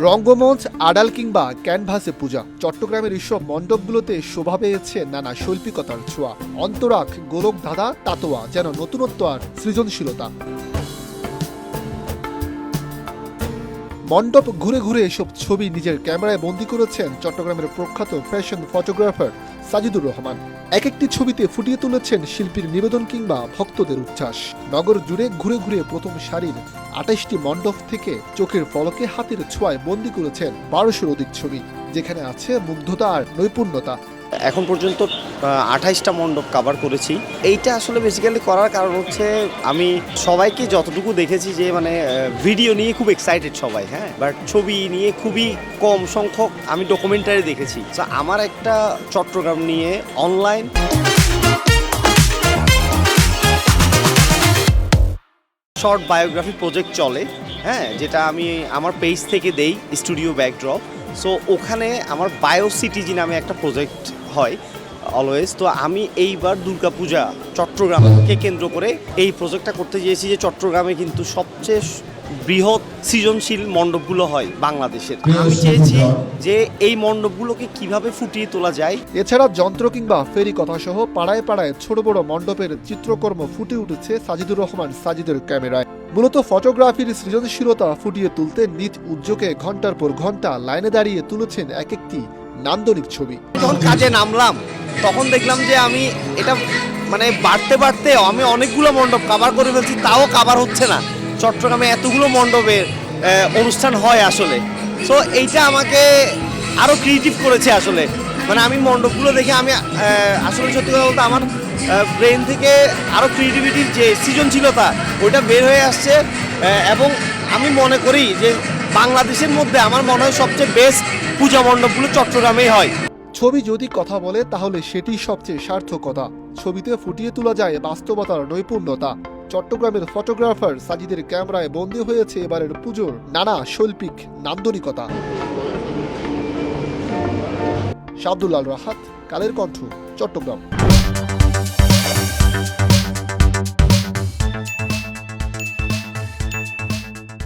রঙ্গমঞ্চ, আড়াল কিংবা ক্যানভাসে পূজা, চট্টগ্রামের এসব মণ্ডপগুলোতে শোভা পেয়েছে নানা শৈল্পিকতার ছোঁয়া। অন্তরাক, গোলক ধাঁধা, তাতোয়া, যেন নতুনত্ব আর সৃজনশীলতা। মণ্ডপ ঘুরে ঘুরে এসব ছবি নিজের ক্যামেরায় বন্দী করেছেন চট্টগ্রামের প্রখ্যাত ফ্যাশন ফটোগ্রাফার সাজিদুর রহমান। এক একটি ছবিতে ফুটিয়ে তুলেছেন শিল্পীর নিবেদন কিংবা ভক্তদের উচ্ছ্বাস। নগর জুড়ে ঘুরে ঘুরে প্রথম সারির ২৮টি মণ্ডপ থেকে চোখের পলকে হাতের ছোঁয়ায় বন্দী করেছেন ১২০০-র অধিক ছবি, যেখানে আছে মুগ্ধতা আর নৈপুণ্যতা। এখন পর্যন্ত ২৮টা মণ্ডপ কভার করেছি। এইটা আসলে বেসিক্যালি করার কারণ হচ্ছে আমি সবাইকে যতটুকু দেখেছি যে ভিডিও নিয়ে খুব এক্সাইটেড সবাই, হ্যাঁ, বাট ছবি নিয়ে খুবই কম সংখ্যক আমি ডকুমেন্টারি দেখেছি। তো আমার একটা চট্টগ্রাম নিয়ে অনলাইন শর্ট বায়োগ্রাফি প্রজেক্ট চলে, হ্যাঁ, যেটা আমি আমার পেজ থেকে দেই, স্টুডিও ব্যাকড্রপ। সো ওখানে আমার বায়ো সিটিজি নামে একটা প্রজেক্ট হয় অলওয়েজ। তো আমি এইবার দুর্গাপূজা চট্টগ্রামকে কেন্দ্র করে এই প্রজেক্টটা করতে চেয়েছি, যে চট্টগ্রামে কিন্তু সবচেয়ে বৃহৎ সৃজনশীল মণ্ডপগুলো হয় বাংলাদেশের। আমি চেয়েছি যে এই মণ্ডপগুলোকে কিভাবে ফুটিয়ে তোলা যায়। এছাড়া যন্ত্র কিংবা ফেরি কথা সহ পাড়ায় পাড়ায় ছোট বড় মণ্ডপের চিত্রকর্ম ফুটে উঠেছে সাজিদুর রহমান সাজিদের ক্যামেরায়। মূলত ফটোগ্রাফির সৃজনশীলতা ফুটিয়ে তুলতে নিজ উদ্যোগে ঘন্টার পর ঘন্টা লাইনে দাঁড়িয়ে তুলেছেন এক একটি নান্দনিক ছবি। যখন কাজে নামলাম তখন দেখলাম যে আমি এটা বাড়তে বাড়তে আমি অনেকগুলো মণ্ডপ কভার করে ফেলছি, তাও কভার হচ্ছে না। চট্টগ্রামে এতগুলো মণ্ডপের অনুষ্ঠান হয় আসলে। সো এইটা আমাকে আরও ক্রিয়েটিভ করেছে আসলে। আমি মণ্ডপগুলো দেখে আমি আসলে সত্যি কথা বলতে আমার ব্রেন থেকে আরও ক্রিয়েটিভিটির যে সৃজনশীলতা ওইটা বের হয়ে আসছে। এবং আমি মনে করি যে বাংলাদেশের মধ্যে আমার মনে হয় সবচেয়ে বেস্ট পূজা মণ্ডপগুলো চট্টগ্রামেই হয়। ছবি যদি কথা বলে তাহলে সেটি সবচেয়ে সার্থকতা। ছবিতে ফুটিয়ে তোলা যায় বাস্তবতার নৈপুণ্যতা। চট্টগ্রামের ফটোগ্রাফার সাজিদের ক্যামেরায় বন্দী হয়েছে এবারের পুজোর নানা শৈল্পিক নান্দনিকতা। শাবদুল আল রাহাত, কালের কণ্ঠ, চট্টগ্রাম।